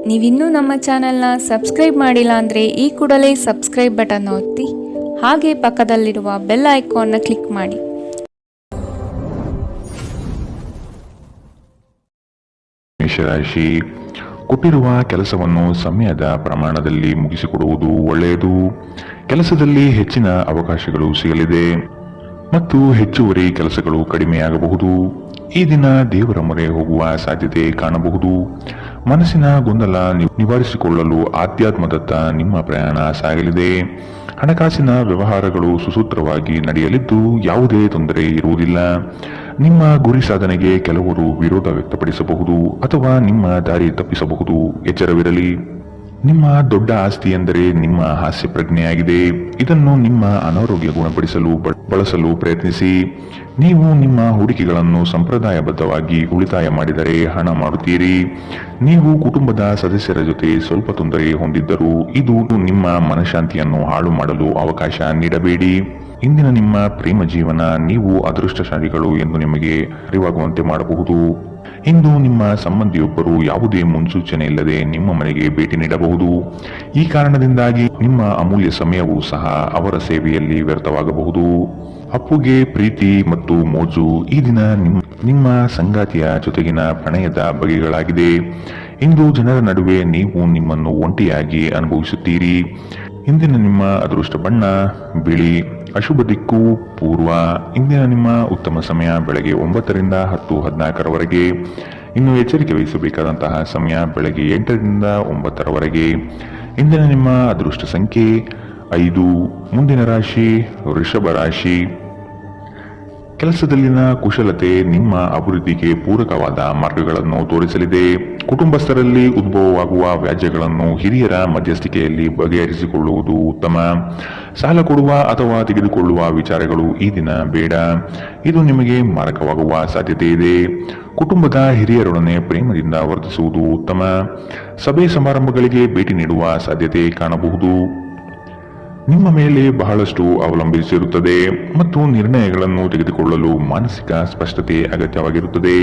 ನೀವಿನ್ನೂ ನಮ್ಮ ಚಾನೆಲ್ನ ಸಬ್ಸ್ಕ್ರೈಬ್ ಮಾಡಿಲ್ಲ ಅಂದರೆ ಈ ಕೂಡಲೇ ಸಬ್ಸ್ಕ್ರೈಬ್ ಬಟನ್ ಒತ್ತಿ ಹಾಗೆ ಪಕ್ಕದಲ್ಲಿರುವ ಬೆಲ್ ಐಕಾನ್ನ ಕ್ಲಿಕ್ ಮಾಡಿ. ಮೇಷರಾಶಿ, ಕೊಟ್ಟಿರುವ ಕೆಲಸವನ್ನು ಸಮಯದ ಪ್ರಮಾಣದಲ್ಲಿ ಮುಗಿಸಿಕೊಡುವುದು ಒಳ್ಳೆಯದು. ಕೆಲಸದಲ್ಲಿ ಹೆಚ್ಚಿನ ಅವಕಾಶಗಳು ಸಿಗಲಿದೆ ಮತ್ತು ಹೆಚ್ಚುವರಿ ಕೆಲಸಗಳು ಕಡಿಮೆಯಾಗಬಹುದು. ಈ ದಿನ ದೇವರ ಮೊರೆ ಹೋಗುವ ಸಾಧ್ಯತೆ ಕಾಣಬಹುದು. ಮನಸ್ಸಿನ ಗೊಂದಲ ನಿವಾರಿಸಿಕೊಳ್ಳಲು ಆಧ್ಯಾತ್ಮದತ್ತ ನಿಮ್ಮ ಪ್ರಯಾಣ ಸಾಗಲಿದೆ. ಹಣಕಾಸಿನ ವ್ಯವಹಾರಗಳು ಸುಸೂತ್ರವಾಗಿ ನಡೆಯಲಿದ್ದು ಯಾವುದೇ ತೊಂದರೆ ಇರುವುದಿಲ್ಲ. ನಿಮ್ಮ ಗುರಿ ಸಾಧನೆಗೆ ಕೆಲವರು ವಿರೋಧ ವ್ಯಕ್ತಪಡಿಸಬಹುದು ಅಥವಾ ನಿಮ್ಮ ದಾರಿ ತಪ್ಪಿಸಬಹುದು. ಎಚ್ಚರವಿರಲಿ. ನಿಮ್ಮ ದೊಡ್ಡ ಆಸ್ತಿ ಎಂದರೆ ನಿಮ್ಮ ಹಾಸ್ಯ ಪ್ರಜ್ಞೆಯಾಗಿದೆ. ಇದನ್ನು ನಿಮ್ಮ ಅನಾರೋಗ್ಯ ಗುಣಪಡಿಸಲು ಬಳಸಲು ಪ್ರಯತ್ನಿಸಿ. ನೀವು ನಿಮ್ಮ ಹೂಡಿಕೆಗಳನ್ನು ಸಂಪ್ರದಾಯಬದ್ಧವಾಗಿ ಉಳಿತಾಯ ಮಾಡಿದರೆ ಹಣ ಮಾಡುತ್ತೀರಿ. ನೀವು ಕುಟುಂಬದ ಸದಸ್ಯರ ಜೊತೆ ಸ್ವಲ್ಪ ತೊಂದರೆ ಹೊಂದಿದ್ದರೂ ಇದು ನಿಮ್ಮ ಮನಃಶಾಂತಿಯನ್ನು ಹಾಳು ಮಾಡಲು ಅವಕಾಶ ನೀಡಬೇಡಿ. ಇಂದಿನ ನಿಮ್ಮ ಪ್ರೇಮ ಜೀವನ ನೀವು ಅದೃಷ್ಟಶಾಲಿಗಳು ಎಂದು ನಿಮಗೆ ಅರಿವಾಗುವಂತೆ ಮಾಡಬಹುದು. ಇಂದು ನಿಮ್ಮ ಸಂಬಂಧಿಯೊಬ್ಬರು ಯಾವುದೇ ಮುನ್ಸೂಚನೆ ಇಲ್ಲದೆ ನಿಮ್ಮ ಮನೆಗೆ ಭೇಟಿ ನೀಡಬಹುದು. ಈ ಕಾರಣದಿಂದಾಗಿ ನಿಮ್ಮ ಅಮೂಲ್ಯ ಸಮಯವೂ ಸಹ ಅವರ ಸೇವೆಯಲ್ಲಿ ವ್ಯರ್ಥವಾಗಬಹುದು. ಅಪ್ಪುಗೆ ಪ್ರೀತಿ ಮತ್ತು ಮೋಜು ಈ ದಿನ ನಿಮ್ಮ ಸಂಗಾತಿಯ ಜೊತೆಗಿನ ಪ್ರಣಯದ ಬಗೆಗಳಾಗಿದೆ. ಇಂದು ಜನರ ನಡುವೆ ನೀವು ನಿಮ್ಮನ್ನು ಒಂಟಿಯಾಗಿ ಅನುಭವಿಸುತ್ತೀರಿ. ಇಂದಿನ ನಿಮ್ಮ ಅದೃಷ್ಟ ಬಣ್ಣ ಬಿಳಿ. ಅಶುಭ ದಿಕ್ಕು ಪೂರ್ವ. ಇಂದಿನ ನಿಮ್ಮ ಉತ್ತಮ ಸಮಯ ಬೆಳಗ್ಗೆ 9ರಿಂದ 10:14ರವರೆಗೆ. ಇನ್ನು ಎಚ್ಚರಿಕೆ ವಹಿಸಬೇಕಾದಂತಹ ಸಮಯ ಬೆಳಗ್ಗೆ 8ರಿಂದ 9ರವರೆಗೆ. ಇಂದಿನ ನಿಮ್ಮ ಅದೃಷ್ಟ ಸಂಖ್ಯೆ 5. ಮುಂದಿನ ರಾಶಿ ವೃಷಭ ರಾಶಿ. ಕೆಲಸದಲ್ಲಿನ ಕುಶಲತೆ ನಿಮ್ಮ ಅಭಿವೃದ್ಧಿಗೆ ಪೂರಕವಾದ ಮಾರ್ಗಗಳನ್ನು ತೋರಿಸಲಿದೆ. ಕುಟುಂಬಸ್ಥರಲ್ಲಿ ಉದ್ಭವವಾಗುವ ವ್ಯಾಜ್ಯಗಳನ್ನು ಹಿರಿಯರ ಮಧ್ಯಸ್ಥಿಕೆಯಲ್ಲಿ ಬಗೆಹರಿಸಿಕೊಳ್ಳುವುದು ಉತ್ತಮ. ಸಾಲ ಕೊಡುವ ಅಥವಾ ತೆಗೆದುಕೊಳ್ಳುವ ವಿಚಾರಗಳು ಈ ದಿನ ಬೇಡ. ಇದು ನಿಮಗೆ ಮಾರಕವಾಗುವ ಸಾಧ್ಯತೆ ಇದೆ. ಕುಟುಂಬದ ಹಿರಿಯರೊಡನೆ ಪ್ರೇಮದಿಂದ ವರ್ತಿಸುವುದು ಉತ್ತಮ. ಸಭೆ ಸಮಾರಂಭಗಳಿಗೆ ಭೇಟಿ ನೀಡುವ ಸಾಧ್ಯತೆ ಕಾಣಬಹುದು. ನಿಮ್ಮ ಮೇಲೆ ಬಹಳಷ್ಟು ಅವಲಂಬಿಸಿರುತ್ತದೆ ಮತ್ತು ನಿರ್ಣಯಗಳನ್ನು ತೆಗೆದುಕೊಳ್ಳಲು ಮಾನಸಿಕ ಸ್ಪಷ್ಟತೆ ಅಗತ್ಯವಾಗಿರುತ್ತದೆ.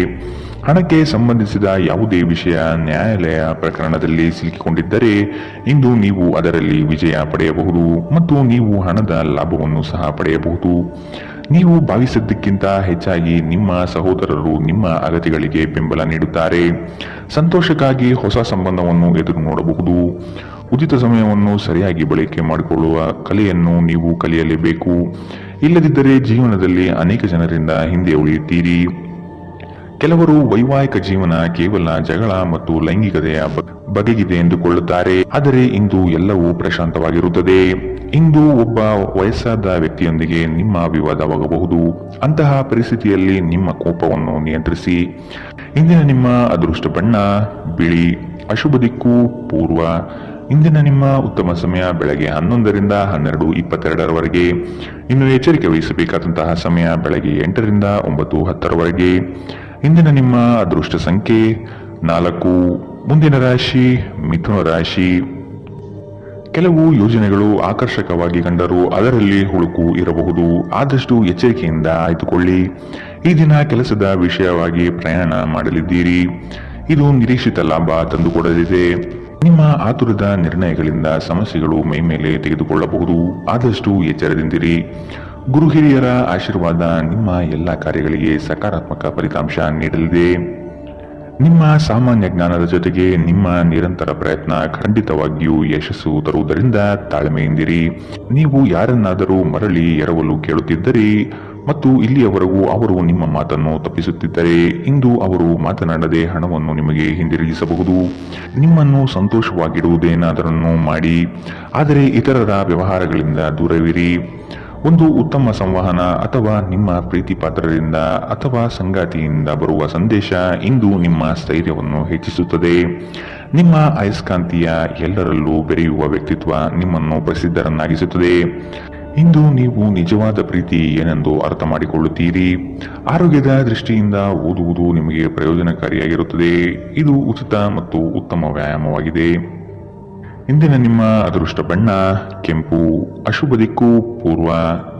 ಹಣಕ್ಕೆ ಸಂಬಂಧಿಸಿದ ಯಾವುದೇ ವಿಷಯ ನ್ಯಾಯಾಲಯ ಪ್ರಕರಣದಲ್ಲಿ ಸಿಲುಕಿಕೊಂಡಿದ್ದರೆ ಇಂದು ನೀವು ಅದರಲ್ಲಿ ವಿಜಯ ಪಡೆಯಬಹುದು ಮತ್ತು ನೀವು ಹಣದ ಲಾಭವನ್ನು ಸಹ ಪಡೆಯಬಹುದು. ನೀವು ಭಾವಿಸಿದ್ದಕ್ಕಿಂತ ಹೆಚ್ಚಾಗಿ ನಿಮ್ಮ ಸಹೋದರರು ನಿಮ್ಮ ಅಗತ್ಯಗಳಿಗೆ ಬೆಂಬಲ ನೀಡುತ್ತಾರೆ. ಸಂತೋಷಕ್ಕಾಗಿ ಹೊಸ ಸಂಬಂಧವನ್ನು ಎದುರು ನೋಡಬಹುದು. ಉಚಿತ ಸಮಯವನ್ನು ಸರಿಯಾಗಿ ಬಳಕೆ ಮಾಡಿಕೊಳ್ಳುವ ಕಲೆಯನ್ನು ನೀವು ಕಲಿಯಲೇಬೇಕು. ಇಲ್ಲದಿದ್ದರೆ ಜೀವನದಲ್ಲಿ ಅನೇಕ ಜನರಿಂದ ಹಿಂದೆ ಉಳಿಯುತ್ತೀರಿ. ಕೆಲವರು ವೈವಾಹಿಕ ಜೀವನ ಕೇವಲ ಜಗಳ ಮತ್ತು ಲೈಂಗಿಕತೆಯ ಬಗೆಗಿದೆ ಎಂದುಕೊಳ್ಳುತ್ತಾರೆ. ಆದರೆ ಇಂದು ಎಲ್ಲವೂ ಪ್ರಶಾಂತವಾಗಿರುತ್ತದೆ. ಇಂದು ಒಬ್ಬ ವಯಸ್ಸಾದ ವ್ಯಕ್ತಿಯೊಂದಿಗೆ ನಿಮ್ಮ ವಿವಾದವಾಗಬಹುದು. ಅಂತಹ ಪರಿಸ್ಥಿತಿಯಲ್ಲಿ ನಿಮ್ಮ ಕೋಪವನ್ನು ನಿಯಂತ್ರಿಸಿ. ಇಂದಿನ ನಿಮ್ಮ ಅದೃಷ್ಟ ಬಣ್ಣ ಬಿಳಿ. ಅಶುಭ ದಿಕ್ಕು ಪೂರ್ವ. ಇಂದಿನ ನಿಮ್ಮ ಉತ್ತಮ ಸಮಯ ಬೆಳಗ್ಗೆ 11ರಿಂದ 12:22ರವರೆಗೆ. ಇನ್ನು ಎಚ್ಚರಿಕೆ ವಹಿಸಬೇಕಾದಂತಹ ಸಮಯ ಬೆಳಗ್ಗೆ 8ರಿಂದ 9:10ರವರೆಗೆ. ಇಂದಿನ ನಿಮ್ಮ ಅದೃಷ್ಟ ಸಂಖ್ಯೆ 4. ಮುಂದಿನ ರಾಶಿ ಮಿಥುನ ರಾಶಿ. ಕೆಲವು ಯೋಜನೆಗಳು ಆಕರ್ಷಕವಾಗಿ ಕಂಡರೂ ಅದರಲ್ಲಿ ಹುಳುಕು ಇರಬಹುದು. ಆದಷ್ಟು ಎಚ್ಚರಿಕೆಯಿಂದ ಆಯ್ದುಕೊಳ್ಳಿ. ಈ ದಿನ ಕೆಲಸದ ವಿಷಯವಾಗಿ ಪ್ರಯಾಣ ಮಾಡಲಿದ್ದೀರಿ. ಇದು ನಿರೀಕ್ಷಿತ ಲಾಭ ತಂದುಕೊಡಲಿದೆ. ನಿಮ್ಮ ಆತುರದ ನಿರ್ಣಯಗಳಿಂದ ಸಮಸ್ಯೆಗಳು ಮೈಮೇಲೆ ತೆಗೆದುಕೊಳ್ಳಬಹುದು. ಆದಷ್ಟು ಎಚ್ಚರದಿಂದಿರಿ. ಗುರು ಹಿರಿಯರ ಆಶೀರ್ವಾದ ನಿಮ್ಮ ಎಲ್ಲ ಕಾರ್ಯಗಳಿಗೆ ಸಕಾರಾತ್ಮಕ ಫಲಿತಾಂಶ ನೀಡಲಿದೆ. ನಿಮ್ಮ ಸಾಮಾನ್ಯ ಜ್ಞಾನದ ಜೊತೆಗೆ ನಿಮ್ಮ ನಿರಂತರ ಪ್ರಯತ್ನ ಖಂಡಿತವಾಗಿಯೂ ಯಶಸ್ಸು ತರುವುದರಿಂದ ತಾಳ್ಮೆಯಿಂದಿರಿ. ನೀವು ಯಾರನ್ನಾದರೂ ಮರಳಿ ಎರವಲು ಕೇಳುತ್ತಿದ್ದರೆ ಮತ್ತು ಇಲ್ಲಿಯವರೆಗೂ ಅವರು ನಿಮ್ಮ ಮಾತನ್ನು ತಪ್ಪಿಸುತ್ತಿದ್ದರೆ ಇಂದು ಅವರು ಮಾತನಾಡದೆ ಹಣವನ್ನು ನಿಮಗೆ ಹಿಂದಿರುಗಿಸಬಹುದು. ನಿಮ್ಮನ್ನು ಸಂತೋಷವಾಗಿಡುವುದೇನಾದರನ್ನು ಮಾಡಿ, ಆದರೆ ಇತರರ ವ್ಯವಹಾರಗಳಿಂದ ದೂರವಿರಿ. ಒಂದು ಉತ್ತಮ ಸಂವಹನ ಅಥವಾ ನಿಮ್ಮ ಪ್ರೀತಿ ಪಾತ್ರರಿಂದ ಅಥವಾ ಸಂಗಾತಿಯಿಂದ ಬರುವ ಸಂದೇಶ ಇಂದು ನಿಮ್ಮ ಸ್ಥೈರ್ಯವನ್ನು ಹೆಚ್ಚಿಸುತ್ತದೆ. ನಿಮ್ಮ ಅಯಸ್ಕಾಂತೀಯ ಎಲ್ಲರಲ್ಲೂ ಬೆರೆಯುವ ವ್ಯಕ್ತಿತ್ವ ನಿಮ್ಮನ್ನು ಪ್ರಸಿದ್ಧರನ್ನಾಗಿಸುತ್ತದೆ. ಇಂದು ನೀವು ನಿಜವಾದ ಪ್ರೀತಿ ಏನೆಂದು ಅರ್ಥ ಮಾಡಿಕೊಳ್ಳುತ್ತೀರಿ. ಆರೋಗ್ಯದ ದೃಷ್ಟಿಯಿಂದ ಓದುವುದು ನಿಮಗೆ ಪ್ರಯೋಜನಕಾರಿಯಾಗಿರುತ್ತದೆ. ಇದು ಉಚಿತ ಮತ್ತು ಉತ್ತಮ ವ್ಯಾಯಾಮವಾಗಿದೆ. ಇಂದಿನ ನಿಮ್ಮ ಅದೃಷ್ಟ ಬಣ್ಣ ಕೆಂಪು. ಅಶುಭ ದಿಕ್ಕು ಪೂರ್ವ.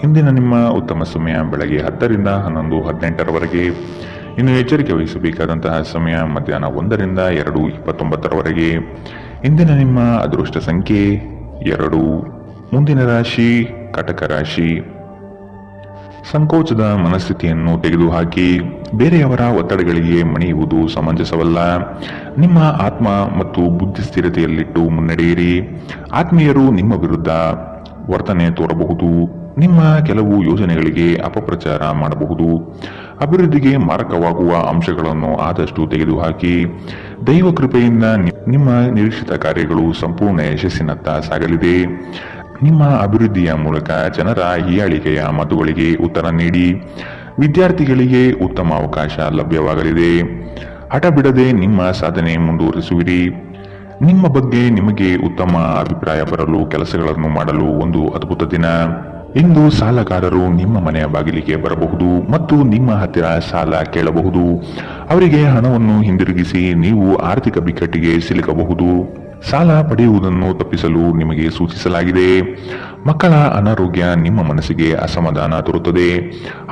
ಇಂದಿನ ನಿಮ್ಮ ಉತ್ತಮ ಸಮಯ ಬೆಳಗ್ಗೆ 10ರಿಂದ 11:18ರವರೆಗೆ. ಇನ್ನು ಎಚ್ಚರಿಕೆ ವಹಿಸಬೇಕಾದಂತಹ ಸಮಯ ಮಧ್ಯಾಹ್ನ 1ರಿಂದ 2:29 ಇಂದಿನ ನಿಮ್ಮ ಅದೃಷ್ಟ ಸಂಖ್ಯೆ 2. ಮುಂದಿನ ರಾಶಿ ಕಟಕ ರಾಶಿ. ಸಂಕೋಚದ ಮನಸ್ಥಿತಿಯನ್ನು ತೆಗೆದುಹಾಕಿ ಬೇರೆಯವರ ಒತ್ತಡಗಳಿಗೆ ಮಣಿಯುವುದು ಸಮಂಜಸವಲ್ಲ. ನಿಮ್ಮ ಆತ್ಮ ಮತ್ತು ಬುದ್ಧಿ ಸ್ಥಿರತೆಯಲ್ಲಿಟ್ಟು ಮುನ್ನಡೆಯಿರಿ. ಆತ್ಮೀಯರು ನಿಮ್ಮ ವಿರುದ್ಧ ವರ್ತನೆ ತೋರಬಹುದು. ನಿಮ್ಮ ಕೆಲವು ಯೋಜನೆಗಳಿಗೆ ಅಪಪ್ರಚಾರ ಮಾಡಬಹುದು. ಅಭಿವೃದ್ಧಿಗೆ ಮಾರಕವಾಗುವ ಅಂಶಗಳನ್ನು ಆದಷ್ಟು ತೆಗೆದುಹಾಕಿ. ದೈವ ಕೃಪೆಯಿಂದ ನಿಮ್ಮ ನಿರೀಕ್ಷಿತ ಕಾರ್ಯಗಳು ಸಂಪೂರ್ಣ ಯಶಸ್ಸಿನತ್ತ ಸಾಗಲಿದೆ. ನಿಮ್ಮ ಅಭಿವೃದ್ಧಿಯ ಮೂಲಕ ಜನರ ಹೀಯಾಳಿಕೆಯ ಮಾತುಗಳಿಗೆ ಉತ್ತರ ನೀಡಿ. ವಿದ್ಯಾರ್ಥಿಗಳಿಗೆ ಉತ್ತಮ ಅವಕಾಶ ಲಭ್ಯವಾಗಲಿದೆ. ಹಠ ಬಿಡದೆ ನಿಮ್ಮ ಸಾಧನೆ ಮುಂದುವರಿಸುವಿರಿ. ನಿಮ್ಮ ಬಗ್ಗೆ ನಿಮಗೆ ಉತ್ತಮ ಅಭಿಪ್ರಾಯ ಬರಲು ಕೆಲಸಗಳನ್ನು ಮಾಡಲು ಒಂದು ಅದ್ಭುತ ದಿನ. ಇಂದು ಸಾಲಗಾರರು ನಿಮ್ಮ ಮನೆಯ ಬಾಗಿಲಿಗೆ ಬರಬಹುದು ಮತ್ತು ನಿಮ್ಮ ಹತ್ತಿರ ಸಾಲ ಕೇಳಬಹುದು. ಅವರಿಗೆ ಹಣವನ್ನು ಹಿಂದಿರುಗಿಸಿ ನೀವು ಆರ್ಥಿಕ ಬಿಕ್ಕಟ್ಟಿಗೆ ಸಿಲುಕಬಹುದು. ಸಾಲ ಪಡೆಯುವುದನ್ನು ತಪ್ಪಿಸಲು ನಿಮಗೆ ಸೂಚಿಸಲಾಗಿದೆ. ಮಕ್ಕಳ ಅನಾರೋಗ್ಯ ನಿಮ್ಮ ಮನಸ್ಸಿಗೆ ಅಸಮಾಧಾನ ತರುತ್ತದೆ.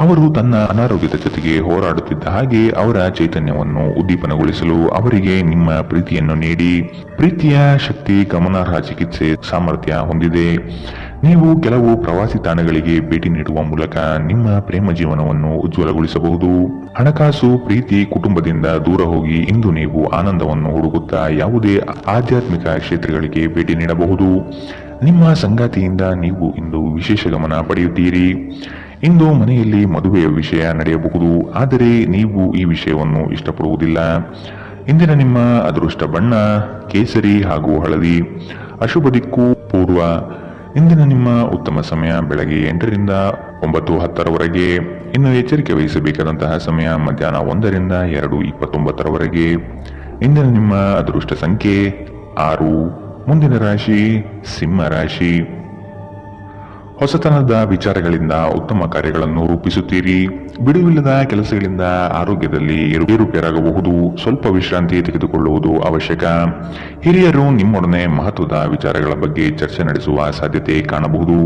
ಅವರು ತನ್ನ ಅನಾರೋಗ್ಯದ ಜೊತೆಗೆ ಹೋರಾಡುತ್ತಿದ್ದ ಹಾಗೆ ಅವರ ಚೈತನ್ಯವನ್ನು ಉದ್ದೀಪನಗೊಳಿಸಲು ಅವರಿಗೆ ನಿಮ್ಮ ಪ್ರೀತಿಯನ್ನು ನೀಡಿ. ಪ್ರೀತಿಯ ಶಕ್ತಿ ಗಮನಾರ್ಹ ಚಿಕಿತ್ಸೆ ಸಾಮರ್ಥ್ಯ ಹೊಂದಿದೆ. ನೀವು ಕೆಲವು ಪ್ರವಾಸಿ ತಾಣಗಳಿಗೆ ಭೇಟಿ ನೀಡುವ ಮೂಲಕ ನಿಮ್ಮ ಪ್ರೇಮ ಜೀವನವನ್ನು ಉಜ್ವಲಗೊಳಿಸಬಹುದು. ಹಣಕಾಸು, ಪ್ರೀತಿ, ಕುಟುಂಬದಿಂದ ದೂರ ಹೋಗಿ ಇಂದು ನೀವು ಆನಂದವನ್ನು ಹುಡುಕುತ್ತಾ ಯಾವುದೇ ಆಧ್ಯಾತ್ಮಿಕ ಕ್ಷೇತ್ರಗಳಿಗೆ ಭೇಟಿ ನೀಡಬಹುದು. ನಿಮ್ಮ ಸಂಗಾತಿಯಿಂದ ನೀವು ಇಂದು ವಿಶೇಷ ಗಮನ ಪಡೆಯುತ್ತೀರಿ. ಇಂದು ಮನೆಯಲ್ಲಿ ಮದುವೆಯ ವಿಷಯ ನಡೆಯಬಹುದು, ಆದರೆ ನೀವು ಈ ವಿಷಯವನ್ನು ಇಷ್ಟಪಡುವುದಿಲ್ಲ. ಇಂದಿನ ನಿಮ್ಮ ಅದೃಷ್ಟ ಬಣ್ಣ ಕೇಸರಿ ಹಾಗೂ ಹಳದಿ. ಅಶುಭ ದಿಕ್ಕು ಪೂರ್ವ. ಇಂದಿನ ನಿಮ್ಮ ಉತ್ತಮ ಸಮಯ ಬೆಳಗ್ಗೆ 8ರಿಂದ 9:10. ಇನ್ನು ಎಚ್ಚರಿಕೆ ವಹಿಸಬೇಕಾದಂತಹ ಸಮಯ ಮಧ್ಯಾಹ್ನ 1ರಿಂದ 2:29. ಇಂದಿನ ನಿಮ್ಮ ಅದೃಷ್ಟ ಸಂಖ್ಯೆ 6. ಮುಂದಿನ ರಾಶಿ ಸಿಂಹ ರಾಶಿ. ಹೊಸತನದ ವಿಚಾರಗಳಿಂದ ಉತ್ತಮ ಕಾರ್ಯಗಳನ್ನು ರೂಪಿಸುತ್ತೀರಿ. ಬಿಡುವಿಲ್ಲದ ಕೆಲಸಗಳಿಂದ ಆರೋಗ್ಯದಲ್ಲಿ ಏರುಪೇರಾಗಬಹುದು. ಸ್ವಲ್ಪ ವಿಶ್ರಾಂತಿ ತೆಗೆದುಕೊಳ್ಳುವುದು ಅವಶ್ಯಕ. ಹಿರಿಯರು ನಿಮ್ಮೊಡನೆ ಮಹತ್ವದ ವಿಚಾರಗಳ ಬಗ್ಗೆ ಚರ್ಚೆ ನಡೆಸುವ ಸಾಧ್ಯತೆ ಕಾಣಬಹುದು.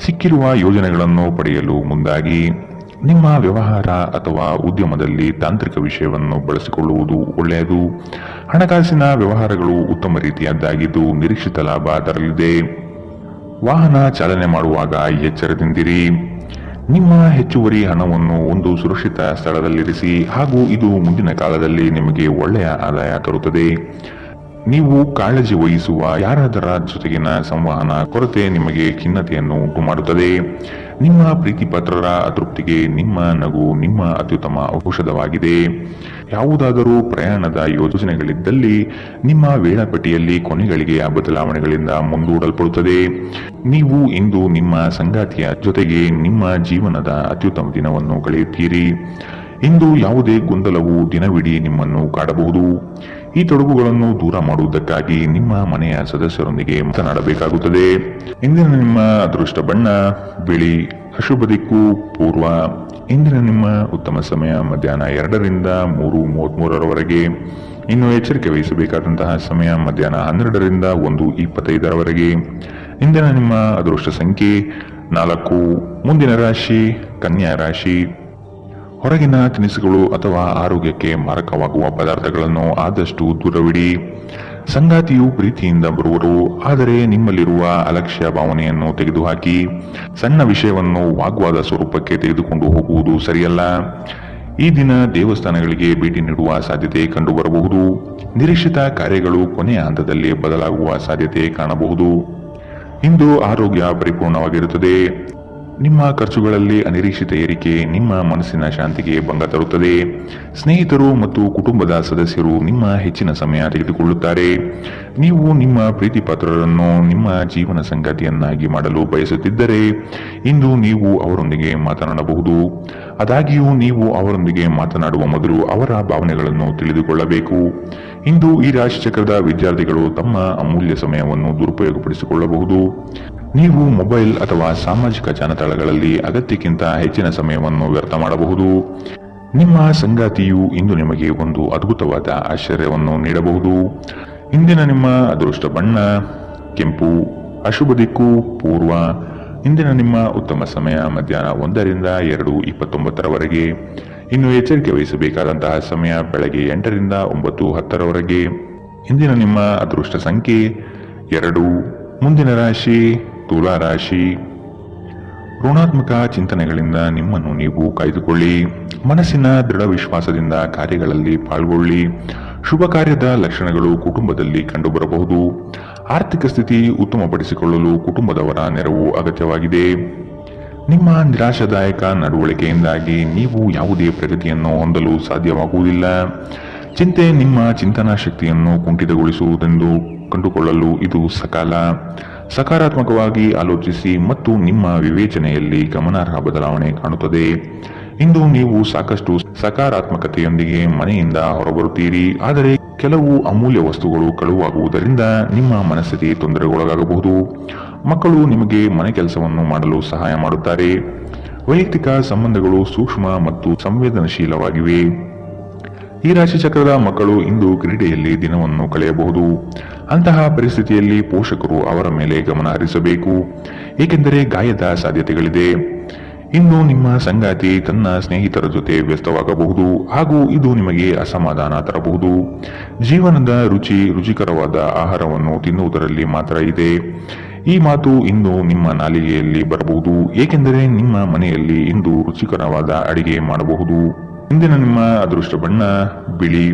ಸಿಕ್ಕಿರುವ ಯೋಜನೆಗಳನ್ನು ಪಡೆಯಲು ಮುಂದಾಗಿ. ನಿಮ್ಮ ವ್ಯವಹಾರ ಅಥವಾ ಉದ್ಯಮದಲ್ಲಿ ತಾಂತ್ರಿಕ ವಿಷಯವನ್ನು ಬಳಸಿಕೊಳ್ಳುವುದು ಒಳ್ಳೆಯದು. ಹಣಕಾಸಿನ ವ್ಯವಹಾರಗಳು ಉತ್ತಮ ರೀತಿಯದ್ದಾಗಿದ್ದು ನಿರೀಕ್ಷಿತ ಲಾಭ ತರಲಿದೆ. ವಾಹನ ಚಾಲನೆ ಮಾಡುವಾಗ ಎಚ್ಚರದಿಂದಿರಿ. ನಿಮ್ಮ ಹೆಚ್ಚುವರಿ ಹಣವನ್ನು ಒಂದು ಸುರಕ್ಷಿತ ಸ್ಥಳದಲ್ಲಿರಿಸಿ ಹಾಗೂ ಇದು ಮುಂದಿನ ಕಾಲದಲ್ಲಿ ನಿಮಗೆ ಒಳ್ಳೆಯ ಆದಾಯ ತರುತ್ತದೆ. ನೀವು ಕಾಳಜಿ ವಹಿಸುವ ಯಾರಾದರ ಜೊತೆಗಿನ ಸಂವಹನ ಕೊರತೆ ನಿಮಗೆ ಖಿನ್ನತೆಯನ್ನು ಉಂಟು ಮಾಡುತ್ತದೆ. ನಿಮ್ಮ ಪ್ರೀತಿಪಾತ್ರರ ಅತೃಪ್ತಿಗೆ ನಿಮ್ಮ ನಗು ನಿಮ್ಮ ಅತ್ಯುತ್ತಮ ಔಷಧವಾಗಿದೆ. ಯಾವುದಾದರೂ ಪ್ರಯಾಣದ ಯೋಜನೆಗಳಿದ್ದಲ್ಲಿ ನಿಮ್ಮ ವೇಳಾಪಟ್ಟಿಯಲ್ಲಿ ಕೊನೆಗಳಿಗೆ ಬದಲಾವಣೆಗಳಿಂದ ಮುಂದೂಡಲ್ಪಡುತ್ತದೆ. ನೀವು ಇಂದು ನಿಮ್ಮ ಸಂಗಾತಿಯ ಜೊತೆಗೆ ನಿಮ್ಮ ಜೀವನದ ಅತ್ಯುತ್ತಮ ದಿನವನ್ನು ಕಳೆಯುತ್ತೀರಿ. ಇಂದು ಯಾವುದೇ ಗೊಂದಲವು ದಿನವಿಡೀ ನಿಮ್ಮನ್ನು ಕಾಡಬಹುದು. ಈ ತೊಡಗುಗಳನ್ನು ದೂರ ಮಾಡುವುದಕ್ಕಾಗಿ ನಿಮ್ಮ ಮನೆಯ ಸದಸ್ಯರೊಂದಿಗೆ ಮಾತನಾಡಬೇಕಾಗುತ್ತದೆ. ಇಂದಿನ ನಿಮ್ಮ ಅದೃಷ್ಟ ಬಣ್ಣ ಬಿಳಿ. ಅಶುಭ ದಿಕ್ಕು ಪೂರ್ವ. ಇಂದಿನ ನಿಮ್ಮ ಉತ್ತಮ ಸಮಯ ಮಧ್ಯಾಹ್ನ 2ರಿಂದ 3:33. ಇನ್ನು ಎಚ್ಚರಿಕೆ ವಹಿಸಬೇಕಾದಂತಹ ಸಮಯ ಮಧ್ಯಾಹ್ನ 12ರಿಂದ 1:25. ಇಂದಿನ ನಿಮ್ಮ ಅದೃಷ್ಟ ಸಂಖ್ಯೆ 4. ಮುಂದಿನ ರಾಶಿ ಕನ್ಯಾ ರಾಶಿ. ಹೊರಗಿನ ತಿನಿಸುಗಳು ಅಥವಾ ಆರೋಗ್ಯಕ್ಕೆ ಮಾರಕವಾಗುವ ಪದಾರ್ಥಗಳನ್ನು ಆದಷ್ಟು ದೂರವಿಡಿ. ಸಂಗಾತಿಯು ಪ್ರೀತಿಯಿಂದ ಬರುವರು, ಆದರೆ ನಿಮ್ಮಲ್ಲಿರುವ ಅಲಕ್ಷ್ಯ ಭಾವನೆಯನ್ನು ತೆಗೆದುಹಾಕಿ. ಸಣ್ಣ ವಿಷಯವನ್ನು ವಾಗ್ವಾದ ಸ್ವರೂಪಕ್ಕೆ ತೆಗೆದುಕೊಂಡು ಹೋಗುವುದು ಸರಿಯಲ್ಲ. ಈ ದಿನ ದೇವಸ್ಥಾನಗಳಿಗೆ ಭೇಟಿ ನೀಡುವ ಸಾಧ್ಯತೆ ಕಂಡುಬರಬಹುದು. ನಿರೀಕ್ಷಿತ ಕಾರ್ಯಗಳು ಕೊನೆಯ ಹಂತದಲ್ಲಿ ಬದಲಾಗುವ ಸಾಧ್ಯತೆ ಕಾಣಬಹುದು. ಇಂದು ಆರೋಗ್ಯ ಪರಿಪೂರ್ಣವಾಗಿರುತ್ತದೆ. ನಿಮ್ಮ ಖರ್ಚುಗಳಲ್ಲಿ ಅನಿರೀಕ್ಷಿತ ಏರಿಕೆ ನಿಮ್ಮ ಮನಸ್ಸಿನ ಶಾಂತಿಗೆ ಭಂಗ ತರುತ್ತದೆ. ಸ್ನೇಹಿತರು ಮತ್ತು ಕುಟುಂಬದ ಸದಸ್ಯರು ನಿಮ್ಮ ಹೆಚ್ಚಿನ ಸಮಯ ತೆಗೆದುಕೊಳ್ಳುತ್ತಾರೆ. ನೀವು ನಿಮ್ಮ ಪ್ರೀತಿಪಾತ್ರರನ್ನು ನಿಮ್ಮ ಜೀವನ ಸಂಗಾತಿಯನ್ನಾಗಿ ಮಾಡಲು ಬಯಸುತ್ತಿದ್ದರೆ ಇಂದು ನೀವು ಅವರೊಂದಿಗೆ ಮಾತನಾಡಬಹುದು. ಆದಾಗ್ಯೂ ನೀವು ಅವರೊಂದಿಗೆ ಮಾತನಾಡುವ ಮೊದಲು ಅವರ ಭಾವನೆಗಳನ್ನು ತಿಳಿದುಕೊಳ್ಳಬೇಕು. ಇಂದು ಈ ರಾಶಿಚಕ್ರದ ವಿದ್ಯಾರ್ಥಿಗಳು ತಮ್ಮ ಅಮೂಲ್ಯ ಸಮಯವನ್ನು ದುರುಪಯೋಗಪಡಿಸಿಕೊಳ್ಳಬಹುದು. ನೀವು ಮೊಬೈಲ್ ಅಥವಾ ಸಾಮಾಜಿಕ ಜಾಲತಾಣಗಳಲ್ಲಿ ಅಗತ್ಯಕ್ಕಿಂತ ಹೆಚ್ಚಿನ ಸಮಯವನ್ನು ವ್ಯರ್ಥ ಮಾಡಬಹುದು. ನಿಮ್ಮ ಸಂಗಾತಿಯು ಇಂದು ನಿಮಗೆ ಒಂದು ಅದ್ಭುತವಾದ ಆಶ್ಚರ್ಯವನ್ನು ನೀಡಬಹುದು. ಇಂದಿನ ನಿಮ್ಮ ಅದೃಷ್ಟ ಬಣ್ಣ ಕೆಂಪು. ಅಶುಭ ದಿಕ್ಕು ಪೂರ್ವ. ಇಂದಿನ ನಿಮ್ಮ ಉತ್ತಮ ಸಮಯ ಮಧ್ಯಾಹ್ನ 1ರಿಂದ 2:29. ಇನ್ನು ಎಚ್ಚರಿಕೆ ವಹಿಸಬೇಕಾದಂತಹ ಸಮಯ ಬೆಳಗ್ಗೆ 8ರಿಂದ 9:10ರವರೆಗೆ. ಇಂದಿನ ನಿಮ್ಮ ಅದೃಷ್ಟ ಸಂಖ್ಯೆ 2. ಮುಂದಿನ ರಾಶಿ ತುಲಾ ರಾಶಿ. ಋಣಾತ್ಮಕ ಚಿಂತನೆಗಳಿಂದ ನಿಮ್ಮನ್ನು ನೀವು ಕಾಯ್ದುಕೊಳ್ಳಿ. ಮನಸ್ಸಿನ ದೃಢ ವಿಶ್ವಾಸದಿಂದ ಕಾರ್ಯಗಳಲ್ಲಿ ಪಾಲ್ಗೊಳ್ಳಿ. ಶುಭ ಕಾರ್ಯದ ಲಕ್ಷಣಗಳು ಕುಟುಂಬದಲ್ಲಿ ಕಂಡುಬರಬಹುದು. ಆರ್ಥಿಕ ಸ್ಥಿತಿ ಉತ್ತಮಪಡಿಸಿಕೊಳ್ಳಲು ಕುಟುಂಬದವರ ನೆರವು ಅಗತ್ಯವಾಗಿದೆ. ನಿಮ್ಮ ನಿರಾಶಾದಾಯಕ ನಡವಳಿಕೆಯಿಂದಾಗಿ ನೀವು ಯಾವುದೇ ಪ್ರಗತಿಯನ್ನು ಹೊಂದಲು ಸಾಧ್ಯವಾಗುವುದಿಲ್ಲ. ಚಿಂತೆ ನಿಮ್ಮ ಚಿಂತನಾ ಶಕ್ತಿಯನ್ನು ಕುಂಠಿತಗೊಳಿಸುವುದೆಂದು ಕಂಡುಕೊಳ್ಳಲು ಇದು ಸಕಾಲ. ಸಕಾರಾತ್ಮಕವಾಗಿ ಆಲೋಚಿಸಿ ಮತ್ತು ನಿಮ್ಮ ವಿವೇಚನೆಯಲ್ಲಿ ಗಮನಾರ್ಹ ಬದಲಾವಣೆ ಕಾಣುತ್ತದೆ. ಇಂದು ನೀವು ಸಾಕಷ್ಟು ಸಕಾರಾತ್ಮಕತೆಯೊಂದಿಗೆ ಮನೆಯಿಂದ ಹೊರಬರುತ್ತೀರಿ. ಆದರೆ ಕೆಲವು ಅಮೂಲ್ಯ ವಸ್ತುಗಳು ಕಳುವಾಗುವುದರಿಂದ ನಿಮ್ಮ ಮನಸ್ಥಿತಿ ತೊಂದರೆಗೊಳಗಾಗಬಹುದು. ಮಕ್ಕಳು ನಿಮಗೆ ಮನೆ ಕೆಲಸವನ್ನು ಮಾಡಲು ಸಹಾಯ ಮಾಡುತ್ತಾರೆ. ವೈಯಕ್ತಿಕ ಸಂಬಂಧಗಳು ಸೂಕ್ಷ್ಮ ಮತ್ತು ಸಂವೇದನಶೀಲವಾಗಿವೆ. ಈ ರಾಶಿ ಚಕ್ರದ ಮಕ್ಕಳು ಇಂದು ಕ್ರೀಡೆಯಲ್ಲಿ ದಿನವನ್ನು ಕಳೆಯಬಹುದು. ಅಂತಹ ಪರಿಸ್ಥಿತಿಯಲ್ಲಿ ಪೋಷಕರು ಅವರ ಮೇಲೆ ಗಮನ ಹರಿಸಬೇಕು, ಏಕೆಂದರೆ ಗಾಯದ ಸಾಧ್ಯತೆಗಳಿದೆ. ಇನ್ನು ನಿಮ್ಮ ಸಂಗಾತಿ ತನ್ನ ಸ್ನೇಹಿತರ ಜೊತೆ ವ್ಯಸ್ತವಾಗಬಹುದು ಹಾಗೂ ಇದು ನಿಮಗೆ ಅಸಮಾಧಾನ ತರಬಹುದು. ಜೀವನದ ರುಚಿಕರವಾದ ಆಹಾರವನ್ನು ತಿನ್ನುವುದರಲ್ಲಿ ಮಾತ್ರ ಇದೆ. ಈ ಮಾತು ಇಂದು ನಿಮ್ಮ ನಾಲಿಗೆಯಲ್ಲಿ ಬರಬಹುದು, ಏಕೆಂದರೆ ನಿಮ್ಮ ಮನೆಯಲ್ಲಿ ಇಂದು ರುಚಿಕರವಾದ ಅಡಿಗೆ ಮಾಡಬಹುದು. ಇಂದಿನ ನಿಮ್ಮ ಅದೃಷ್ಟ ಬಣ್ಣ ಬಿಳಿ.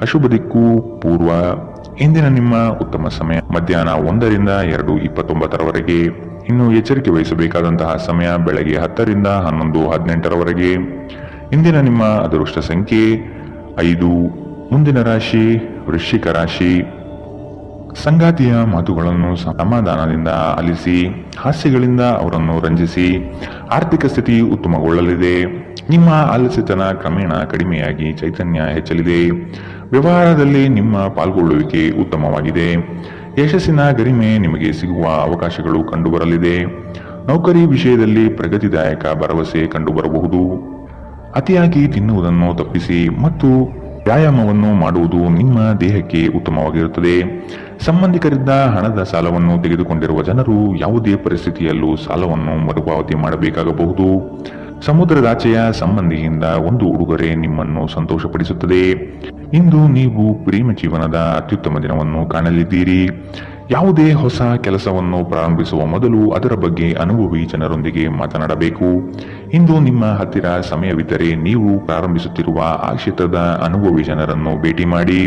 ಅಶುಭ ದಿಕ್ಕು ಪೂರ್ವ. ಇಂದಿನ ನಿಮ್ಮ ಉತ್ತಮ ಸಮಯ ಮಧ್ಯಾಹ್ನ 1ರಿಂದ 2:29ರವರೆಗೆ. ಇನ್ನು ಎಚ್ಚರಿಕೆ ವಹಿಸಬೇಕಾದಂತಹ ಸಮಯ ಬೆಳಗ್ಗೆ 10ರಿಂದ 11:18ರವರೆಗೆ. ಇಂದಿನ ನಿಮ್ಮ ಅದೃಷ್ಟ ಸಂಖ್ಯೆ 5. ಮುಂದಿನ ರಾಶಿ ವೃಶ್ಚಿಕ ರಾಶಿ. ಸಂಗಾತಿಯ ಮಾತುಗಳನ್ನು ಸಮಾಧಾನದಿಂದ ಆಲಿಸಿ. ಹಾಸ್ಯಗಳಿಂದ ಅವರನ್ನು ರಂಜಿಸಿ. ಆರ್ಥಿಕ ಸ್ಥಿತಿ ಉತ್ತಮಗೊಳ್ಳಲಿದೆ. ನಿಮ್ಮ ಆಲಸ್ಯತನ ಕ್ರಮೇಣ ಕಡಿಮೆಯಾಗಿ ಚೈತನ್ಯ ಹೆಚ್ಚಲಿದೆ. ವ್ಯವಹಾರದಲ್ಲಿ ನಿಮ್ಮ ಪಾಲ್ಗೊಳ್ಳುವಿಕೆ ಉತ್ತಮವಾಗಿದೆ. ಯಶಸ್ಸಿನ ಗರಿಮೆ ನಿಮಗೆ ಸಿಗುವ ಅವಕಾಶಗಳು ಕಂಡುಬರಲಿದೆ. ನೌಕರಿ ವಿಷಯದಲ್ಲಿ ಪ್ರಗತಿದಾಯಕ ಭರವಸೆ ಕಂಡುಬರಬಹುದು. ಅತಿಯಾಗಿ ತಿನ್ನುವುದನ್ನು ತಪ್ಪಿಸಿ ಮತ್ತು ವ್ಯಾಯಾಮವನ್ನು ಮಾಡುವುದು ನಿಮ್ಮ ದೇಹಕ್ಕೆ ಉತ್ತಮವಾಗಿರುತ್ತದೆ. ಸಂಬಂಧಿಕರಿಂದ ಹಣದ ಸಾಲವನ್ನು ತೆಗೆದುಕೊಂಡಿರುವ ಜನರು ಯಾವುದೇ ಪರಿಸ್ಥಿತಿಯಲ್ಲೂ ಸಾಲವನ್ನು ಮರುಪಾವತಿ ಮಾಡಬೇಕಾಗಬಹುದು. ಸಮುದ್ರದಾಚೆಯ ಸಂಬಂಧಿಯಿಂದ ಒಂದು ಉಡುಗೊರೆ ನಿಮ್ಮನ್ನು ಸಂತೋಷಪಡಿಸುತ್ತದೆ. ಇಂದು ನೀವು ಪ್ರೇಮ ಜೀವನದ ಅತ್ಯುತ್ತಮ ದಿನವನ್ನು ಕಾಣಲಿದ್ದೀರಿ. ಯಾವುದೇ ಹೊಸ ಕೆಲಸವನ್ನು ಪ್ರಾರಂಭಿಸುವ ಮೊದಲು ಅದರ ಬಗ್ಗೆ ಅನುಭವಿ ಜನರೊಂದಿಗೆ ಮಾತನಾಡಬೇಕು. ಇಂದು ನಿಮ್ಮ ಹತ್ತಿರ ಸಮಯವಿದ್ದರೆ ನೀವು ಪ್ರಾರಂಭಿಸುತ್ತಿರುವ ಆ ಕ್ಷೇತ್ರದ ಅನುಭವಿ ಜನರನ್ನು ಭೇಟಿ ಮಾಡಿ.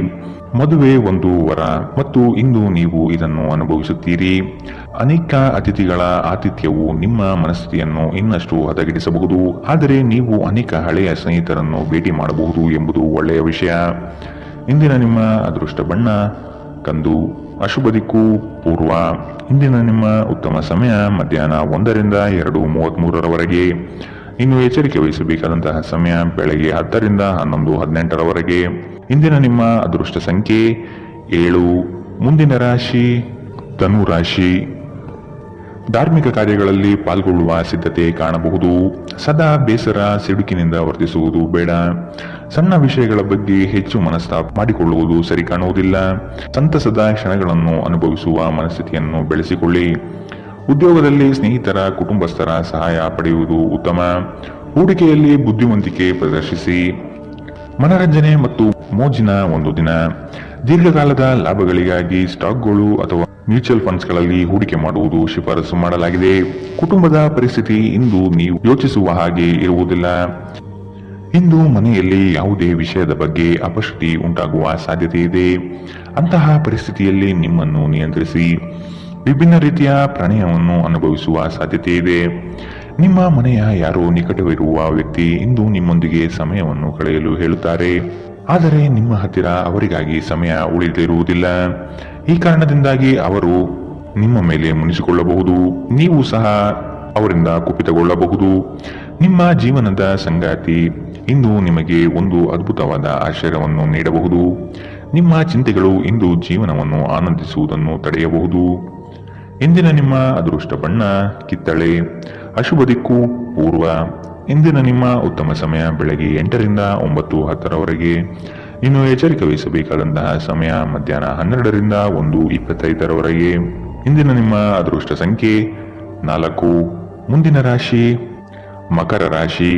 ಮದುವೆ ಒಂದು ವರ ಮತ್ತು ಇಂದು ನೀವು ಇದನ್ನು ಅನುಭವಿಸುತ್ತೀರಿ. ಅನೇಕ ಅತಿಥಿಗಳ ಆತಿಥ್ಯವು ನಿಮ್ಮ ಮನಸ್ಥಿತಿಯನ್ನು ಇನ್ನಷ್ಟು ಹದಗೆಡಿಸಬಹುದು. ಆದರೆ ನೀವು ಅನೇಕ ಹಳೆಯ ಸ್ನೇಹಿತರನ್ನು ಭೇಟಿ ಮಾಡಬಹುದು ಎಂಬುದು ಒಳ್ಳೆಯ ವಿಷಯ. ಇಂದಿನ ನಿಮ್ಮ ಅದೃಷ್ಟ ಬಣ್ಣ ಕಂದು. ಅಶುಭ ದಿಕ್ಕು ಪೂರ್ವ. ಇಂದಿನ ನಿಮ್ಮ ಉತ್ತಮ ಸಮಯ ಮಧ್ಯಾಹ್ನ 1ರಿಂದ 2:33ರವರೆಗೆ. ಇನ್ನು ಎಚ್ಚರಿಕೆ ವಹಿಸಬೇಕಾದಂತಹ ಸಮಯ ಬೆಳಗ್ಗೆ 10ರಿಂದ 11:18ರವರೆಗೆ. ಇಂದಿನ ನಿಮ್ಮ ಅದೃಷ್ಟ ಸಂಖ್ಯೆ 7. ಮುಂದಿನ ರಾಶಿ ಧನು ರಾಶಿ. ಧಾರ್ಮಿಕ ಕಾರ್ಯಗಳಲ್ಲಿ ಪಾಲ್ಗೊಳ್ಳುವ ಸಿದ್ಧತೆ ಕಾಣಬಹುದು. ಸದಾ ಬೇಸರ ಸಿಡುಕಿನಿಂದ ವರ್ತಿಸುವುದು ಬೇಡ. ಸಣ್ಣ ವಿಷಯಗಳ ಬಗ್ಗೆ ಹೆಚ್ಚು ಮನಸ್ತಾಪ ಮಾಡಿಕೊಳ್ಳುವುದು ಸರಿ ಕಾಣುವುದಿಲ್ಲ. ಸಂತಸದ ಕ್ಷಣಗಳನ್ನು ಅನುಭವಿಸುವ ಮನಸ್ಥಿತಿಯನ್ನು ಬೆಳೆಸಿಕೊಳ್ಳಿ. ಉದ್ಯೋಗದಲ್ಲಿ ಸ್ನೇಹಿತರ ಕುಟುಂಬಸ್ಥರ ಸಹಾಯ ಪಡೆಯುವುದು ಉತ್ತಮ. ಹೂಡಿಕೆಯಲ್ಲಿ ಬುದ್ಧಿವಂತಿಕೆ ಪ್ರದರ್ಶಿಸಿ. ಮನರಂಜನೆ ಮತ್ತು ಮೋಜಿನ ಒಂದು ದಿನ. ದೀರ್ಘಕಾಲದ ಲಾಭಗಳಿಗಾಗಿ ಸ್ಟಾಕ್ಗಳು ಅಥವಾ ಮ್ಯೂಚುವಲ್ ಫಂಡ್ಸ್ಗಳಲ್ಲಿ ಹೂಡಿಕೆ ಮಾಡುವುದು ಶಿಫಾರಸು ಮಾಡಲಾಗಿದೆ. ಕುಟುಂಬದ ಪರಿಸ್ಥಿತಿ ಇಂದು ನೀವು ಯೋಚಿಸುವ ಹಾಗೆ ಇರುವುದಿಲ್ಲ. ಇಂದು ಮನೆಯಲ್ಲಿ ಯಾವುದೇ ವಿಷಯದ ಬಗ್ಗೆ ಅಪಶ್ರುತಿ ಉಂಟಾಗುವ ಸಾಧ್ಯತೆ ಇದೆ. ಅಂತಹ ಪರಿಸ್ಥಿತಿಯಲ್ಲಿ ನಿಮ್ಮನ್ನು ನಿಯಂತ್ರಿಸಿ. ವಿಭಿನ್ನ ರೀತಿಯ ಪ್ರಣಯವನ್ನು ಅನುಭವಿಸುವ ಸಾಧ್ಯತೆ ಇದೆ. ನಿಮ್ಮ ಮನೆಯ ಯಾರೋ ನಿಕಟವಿರುವ ವ್ಯಕ್ತಿ ಇಂದು ನಿಮ್ಮೊಂದಿಗೆ ಸಮಯವನ್ನು ಕಳೆಯಲು ಹೇಳುತ್ತಾರೆ. ಆದರೆ ನಿಮ್ಮ ಹತ್ತಿರ ಅವರಿಗಾಗಿ ಸಮಯ ಉಳಿದಿರುವುದಿಲ್ಲ. ಈ ಕಾರಣದಿಂದಾಗಿ ಅವರು ನಿಮ್ಮ ಮೇಲೆ ಮುನಿಸಿಕೊಳ್ಳಬಹುದು. ನೀವು ಸಹ ಅವರಿಂದ ಕುಪಿತಗೊಳ್ಳಬಹುದು. ನಿಮ್ಮ ಜೀವನದ ಸಂಗಾತಿ ಇಂದು ನಿಮಗೆ ಒಂದು ಅದ್ಭುತವಾದ ಆಶ್ಚರ್ಯವನ್ನು ನೀಡಬಹುದು. ನಿಮ್ಮ ಚಿಂತೆಗಳು ಇಂದು ಜೀವನವನ್ನು ಆನಂದಿಸುವುದನ್ನು ತಡೆಯಬಹುದು. ಇಂದಿನ ನಿಮ್ಮ ಅದೃಷ್ಟ ಬಣ್ಣ ಕಿತ್ತಳೆ. ಅಶುಭ ದಿಕ್ಕು ಪೂರ್ವ. ಇಂದಿನ ನಿಮ್ಮ ಉತ್ತಮ ಸಮಯ ಬೆಳಗ್ಗೆ 8ರಿಂದ 9:10ರವರೆಗೆ. ಇನ್ನು ಎಚ್ಚರಿಕೆ ವಹಿಸಬೇಕಾದಂತಹ ಸಮಯ ಮಧ್ಯಾಹ್ನ 12ರಿಂದ 1:25ರವರೆಗೆ. ಇಂದಿನ ನಿಮ್ಮ ಅದೃಷ್ಟ ಸಂಖ್ಯೆ 4. ಮುಂದಿನ ರಾಶಿ ಮಕರ ರಾಶಿ.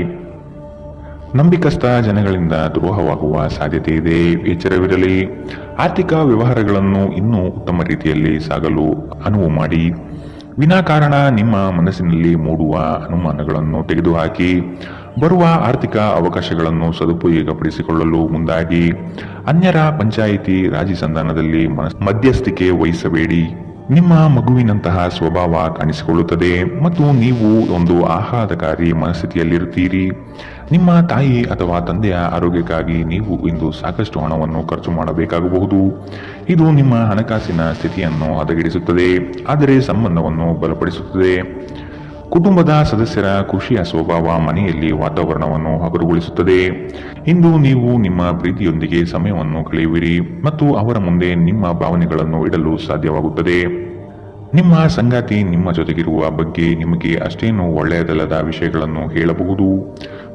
ನಂಬಿಕಸ್ಥ ಜನಗಳಿಂದ ದ್ರೋಹವಾಗುವ ಸಾಧ್ಯತೆ ಇದೆ, ಎಚ್ಚರವಿರಲಿ. ಆರ್ಥಿಕ ವ್ಯವಹಾರಗಳನ್ನು ಇನ್ನೂ ಉತ್ತಮ ರೀತಿಯಲ್ಲಿ ಸಾಗಲು ಅನುವು ಮಾಡಿ. ವಿನಾಕಾರಣ ನಿಮ್ಮ ಮನಸ್ಸಿನಲ್ಲಿ ಮೂಡುವ ಅನುಮಾನಗಳನ್ನು ತೆಗೆದುಹಾಕಿ ಬರುವ ಆರ್ಥಿಕ ಅವಕಾಶಗಳನ್ನು ಸದುಪಯೋಗಪಡಿಸಿಕೊಳ್ಳಲು ಮುಂದಾಗಿ. ಅನ್ಯರ ಪಂಚಾಯಿತಿ ರಾಜಿ ಸಂಧಾನದಲ್ಲಿ ಮಧ್ಯಸ್ಥಿಕೆ ವಹಿಸಬೇಡಿ. ನಿಮ್ಮ ಮಗುವಿನಂತಹ ಸ್ವಭಾವ ಕಾಣಿಸಿಕೊಳ್ಳುತ್ತದೆ ಮತ್ತು ನೀವು ಒಂದು ಆಹ್ಲಾದಕಾರಿ ಮನಸ್ಥಿತಿಯಲ್ಲಿರುತ್ತೀರಿ. ನಿಮ್ಮ ತಾಯಿ ಅಥವಾ ತಂದೆಯ ಆರೋಗ್ಯಕ್ಕಾಗಿ ನೀವು ಇಂದು ಸಾಕಷ್ಟು ಹಣವನ್ನು ಖರ್ಚು ಮಾಡಬೇಕಾಗಬಹುದು. ಇದು ನಿಮ್ಮ ಹಣಕಾಸಿನ ಸ್ಥಿತಿಯನ್ನು ಹದಗೆಡಿಸುತ್ತದೆ, ಆದರೆ ಸಂಬಂಧವನ್ನು ಬಲಪಡಿಸುತ್ತದೆ. ಕುಟುಂಬದ ಸದಸ್ಯರ ಖುಷಿಯ ಸ್ವಭಾವ ಮನೆಯಲ್ಲಿ ವಾತಾವರಣವನ್ನು ಹಗುರಗೊಳಿಸುತ್ತದೆ. ಇಂದು ನೀವು ನಿಮ್ಮ ಪ್ರೀತಿಯೊಂದಿಗೆ ಸಮಯವನ್ನು ಕಳೆಯುವಿರಿ ಮತ್ತು ಅವರ ಮುಂದೆ ನಿಮ್ಮ ಭಾವನೆಗಳನ್ನು ಇಡಲು ಸಾಧ್ಯವಾಗುತ್ತದೆ. ನಿಮ್ಮ ಸಂಗಾತಿ ನಿಮ್ಮ ಜೊತೆಗಿರುವ ಬಗ್ಗೆ ನಿಮಗೆ ಅಷ್ಟೇನು ಒಳ್ಳೆಯದಲ್ಲದ ವಿಷಯಗಳನ್ನು ಹೇಳಬಹುದು.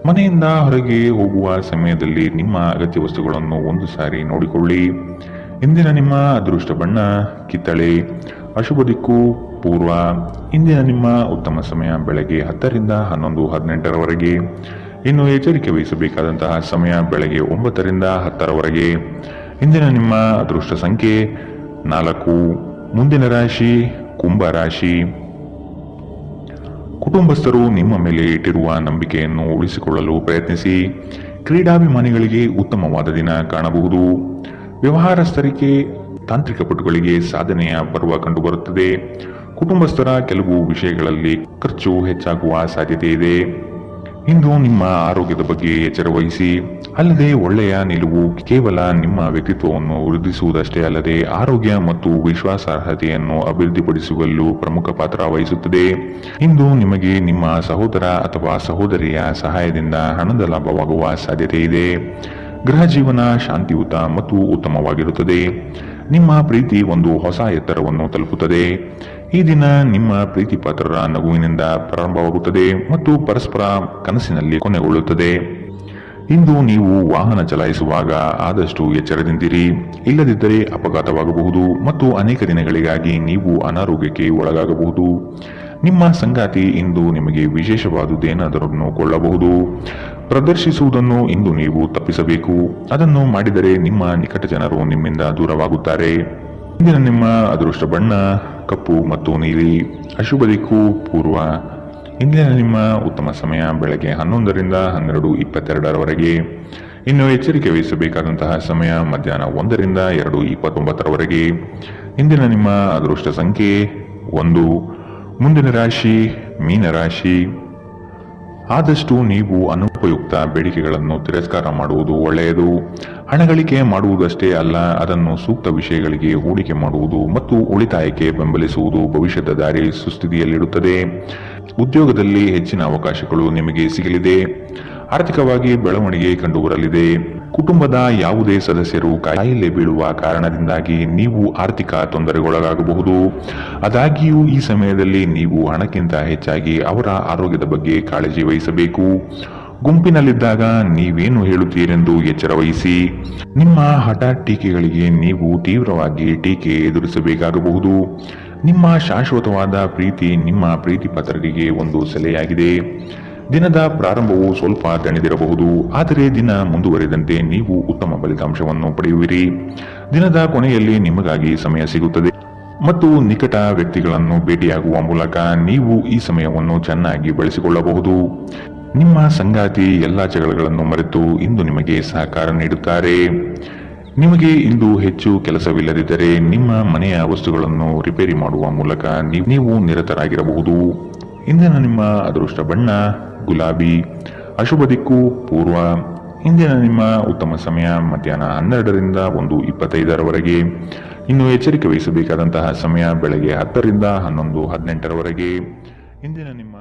ಮನೆಯಿಂದ ಹೊರಗೆ ಹೋಗುವ ಸಮಯದಲ್ಲಿ ನಿಮ್ಮ ಅಗತ್ಯ ವಸ್ತುಗಳನ್ನು ಒಂದು ಸಾರಿ ನೋಡಿಕೊಳ್ಳಿ. ಇಂದಿನ ನಿಮ್ಮ ಅದೃಷ್ಟ ಬಣ್ಣ ಕಿತ್ತಳೆ. ಅಶುಭ ದಿಕ್ಕು ಪೂರ್ವ. ಇಂದಿನ ನಿಮ್ಮ ಉತ್ತಮ ಸಮಯ ಬೆಳಗ್ಗೆ 10 ರಿಂದ 11:18ರವರೆಗೆ. ಇನ್ನು ಎಚ್ಚರಿಕೆ ವಹಿಸಬೇಕಾದಂತಹ ಸಮಯ ಬೆಳಗ್ಗೆ 9 ರಿಂದ 10ರವರೆಗೆ. ಇಂದಿನ ನಿಮ್ಮ ಅದೃಷ್ಟ ಸಂಖ್ಯೆ 4. ಮುಂದಿನ ರಾಶಿ ಕುಂಭ ರಾಶಿ. ಕುಟುಂಬಸ್ಥರು ನಿಮ್ಮ ಮೇಲೆ ಇಟ್ಟಿರುವ ನಂಬಿಕೆಯನ್ನು ಉಳಿಸಿಕೊಳ್ಳಲು ಪ್ರಯತ್ನಿಸಿ. ಕ್ರೀಡಾಭಿಮಾನಿಗಳಿಗೆ ಉತ್ತಮವಾದ ದಿನ ಕಾಣಬಹುದು. ವ್ಯವಹಾರಸ್ಥರಿಗೆ ತಾಂತ್ರಿಕ ಪಟುಗಳಿಗೆ ಸಾಧನೆಯ ಪರ್ವ ಕಂಡುಬರುತ್ತದೆ. ಕುಟುಂಬಸ್ಥರ ಕೆಲವು ವಿಷಯಗಳಲ್ಲಿ ಖರ್ಚು ಹೆಚ್ಚಾಗುವ ಸಾಧ್ಯತೆ ಇದೆ. ಇಂದು ನಿಮ್ಮ ಆರೋಗ್ಯದ ಬಗ್ಗೆ ಎಚ್ಚರ ವಹಿಸಿ. ಅಲ್ಲದೆ ಒಳ್ಳೆಯ ನಿಲುವು ಕೇವಲ ನಿಮ್ಮ ವ್ಯಕ್ತಿತ್ವವನ್ನು ವೃದ್ಧಿಸುವುದಷ್ಟೇ ಅಲ್ಲದೆ ಆರೋಗ್ಯ ಮತ್ತು ವಿಶ್ವಾಸಾರ್ಹತೆಯನ್ನು ಅಭಿವೃದ್ಧಿಪಡಿಸುವಲ್ಲೂ ಪ್ರಮುಖ ಪಾತ್ರ ವಹಿಸುತ್ತದೆ. ಇಂದು ನಿಮಗೆ ನಿಮ್ಮ ಸಹೋದರ ಅಥವಾ ಸಹೋದರಿಯ ಸಹಾಯದಿಂದ ಹಣದ ಲಾಭವಾಗುವ ಸಾಧ್ಯತೆ ಇದೆ. ಗೃಹ ಜೀವನ ಶಾಂತಿಯುತ ಮತ್ತು ಉತ್ತಮವಾಗಿರುತ್ತದೆ. ನಿಮ್ಮ ಪ್ರೀತಿ ಒಂದು ಹೊಸ ಎತ್ತರವನ್ನು ತಲುಪುತ್ತದೆ. ಈ ದಿನ ನಿಮ್ಮ ಪ್ರೀತಿ ಪಾತ್ರರ ನಗುವಿನಿಂದ ಪ್ರಾರಂಭವಾಗುತ್ತದೆ ಮತ್ತು ಪರಸ್ಪರ ಕನಸಿನಲ್ಲಿ ಕೊನೆಗೊಳ್ಳುತ್ತದೆ. ಇಂದು ನೀವು ವಾಹನ ಚಲಾಯಿಸುವಾಗ ಆದಷ್ಟು ಎಚ್ಚರದಿಂದಿರಿ, ಇಲ್ಲದಿದ್ದರೆ ಅಪಘಾತವಾಗಬಹುದು ಮತ್ತು ಅನೇಕ ದಿನಗಳಿಗಾಗಿ ನೀವು ಅನಾರೋಗ್ಯಕ್ಕೆ ಒಳಗಾಗಬಹುದು. ನಿಮ್ಮ ಸಂಗಾತಿ ಇಂದು ನಿಮಗೆ ವಿಶೇಷವಾದುದೇನಾದರನ್ನು ಕೊಳ್ಳಬಹುದು. ಪ್ರದರ್ಶಿಸುವುದನ್ನು ಇಂದು ನೀವು ತಪ್ಪಿಸಬೇಕು. ಅದನ್ನು ಮಾಡಿದರೆ ನಿಮ್ಮ ನಿಕಟ ಜನರು ನಿಮ್ಮಿಂದ ದೂರವಾಗುತ್ತಾರೆ. ಇಂದಿನ ನಿಮ್ಮ ಅದೃಷ್ಟ ಬಣ್ಣ ಕಪ್ಪು ಮತ್ತು ನೀಲಿ. ಅಶುಭ ದಿಕ್ಕು ಪೂರ್ವ. ಇಂದಿನ ನಿಮ್ಮ ಉತ್ತಮ ಸಮಯ ಬೆಳಗ್ಗೆ 11 ರಿಂದ 12:22ರವರೆಗೆ. ಇನ್ನು ಎಚ್ಚರಿಕೆ ವಹಿಸಬೇಕಾದಂತಹ ಸಮಯ ಮಧ್ಯಾಹ್ನ 1 ರಿಂದ 2:29ರವರೆಗೆ. ಇಂದಿನ ನಿಮ್ಮ ಅದೃಷ್ಟ ಸಂಖ್ಯೆ 1. ಮುಂದಿನ ರಾಶಿ ಮೀನರಾಶಿ. ಆದಷ್ಟು ನೀವು ಅನುಪಯುಕ್ತ ಬೇಡಿಕೆಗಳನ್ನು ತಿರಸ್ಕಾರ ಮಾಡುವುದು ಒಳ್ಳೆಯದು. ಹಣಗಳಿಕೆ ಮಾಡುವುದಷ್ಟೇ ಅಲ್ಲ, ಅದನ್ನು ಸೂಕ್ತ ವಿಷಯಗಳಿಗೆ ಹೂಡಿಕೆ ಮಾಡುವುದು ಮತ್ತು ಉಳಿತಾಯಕ್ಕೆ ಬೆಂಬಲಿಸುವುದು ಭವಿಷ್ಯದ ದಾರಿ ಸುಸ್ಥಿತಿಯಲ್ಲಿಡುತ್ತದೆ. ಉದ್ಯೋಗದಲ್ಲಿ ಹೆಚ್ಚಿನ ಅವಕಾಶಗಳು ನಿಮಗೆ ಸಿಗಲಿದೆ. ಆರ್ಥಿಕವಾಗಿ ಬೆಳವಣಿಗೆ ಕಂಡುಬರಲಿದೆ. ಕುಟುಂಬದ ಯಾವುದೇ ಸದಸ್ಯರು ಕಾಯಿಲೆ ಬೀಳುವ ಕಾರಣದಿಂದಾಗಿ ನೀವು ಆರ್ಥಿಕ ತೊಂದರೆಗೊಳಗಾಗಬಹುದು. ಆದಾಗ್ಯೂ ಈ ಸಮಯದಲ್ಲಿ ನೀವು ಹಣಕ್ಕಿಂತ ಹೆಚ್ಚಾಗಿ ಅವರ ಆರೋಗ್ಯದ ಬಗ್ಗೆ ಕಾಳಜಿ ವಹಿಸಬೇಕು. ಗುಂಪಿನಲ್ಲಿದ್ದಾಗ ನೀವೇನು ಹೇಳುತ್ತೀರೆಂದು ಎಚ್ಚರ ವಹಿಸಿ. ನಿಮ್ಮ ಹಠಾತ್ ಟೀಕೆಗಳಿಗೆ ನೀವು ತೀವ್ರವಾಗಿ ಟೀಕೆ ಎದುರಿಸಬೇಕಾಗಬಹುದು. ನಿಮ್ಮ ಶಾಶ್ವತವಾದ ಪ್ರೀತಿ ನಿಮ್ಮ ಪ್ರೀತಿ ಪಾತ್ರರಿಗೆ ಒಂದು ಸೆಲೆಯಾಗಿದೆ. ದಿನದ ಪ್ರಾರಂಭವು ಸ್ವಲ್ಪ ದಣಿದಿರಬಹುದು, ಆದರೆ ದಿನ ಮುಂದುವರಿದಂತೆ ನೀವು ಉತ್ತಮ ಫಲಿತಾಂಶವನ್ನು ಪಡೆಯುವಿರಿ. ದಿನದ ಕೊನೆಯಲ್ಲಿ ನಿಮಗಾಗಿ ಸಮಯ ಸಿಗುತ್ತದೆ ಮತ್ತು ನಿಕಟ ವ್ಯಕ್ತಿಗಳನ್ನು ಭೇಟಿಯಾಗುವ ಮೂಲಕ ನೀವು ಈ ಸಮಯವನ್ನು ಚೆನ್ನಾಗಿ ಬಳಸಿಕೊಳ್ಳಬಹುದು. ನಿಮ್ಮ ಸಂಗಾತಿ ಎಲ್ಲ ಜಗಳಗಳನ್ನು ಮರೆತು ಇಂದು ನಿಮಗೆ ಸಹಕಾರ ನೀಡುತ್ತಾರೆ. ನಿಮಗೆ ಇಂದು ಹೆಚ್ಚು ಕೆಲಸವಿಲ್ಲದಿದ್ದರೆ ನಿಮ್ಮ ಮನೆಯ ವಸ್ತುಗಳನ್ನು ರಿಪೇರಿ ಮಾಡುವ ಮೂಲಕ ನೀವು ನಿರತರಾಗಿರಬಹುದು. ಇಂದಿನ ನಿಮ್ಮ ಅದೃಷ್ಟ ಬಣ್ಣ ಗುಲಾಬಿ. ಅಶುಭ ದಿಕ್ಕು ಪೂರ್ವ. ಇಂದಿನ ನಿಮ್ಮ ಉತ್ತಮ ಸಮಯ ಮಧ್ಯಾಹ್ನ 12 ರಿಂದ 1:25ರವರೆಗೆ. ಇನ್ನು ಎಚ್ಚರಿಕೆ ವಹಿಸಬೇಕಾದಂತಹ ಸಮಯ ಬೆಳಗ್ಗೆ 10 ರಿಂದ 11:18ರವರೆಗೆ. ಇಂದಿನ ನಿಮ್ಮ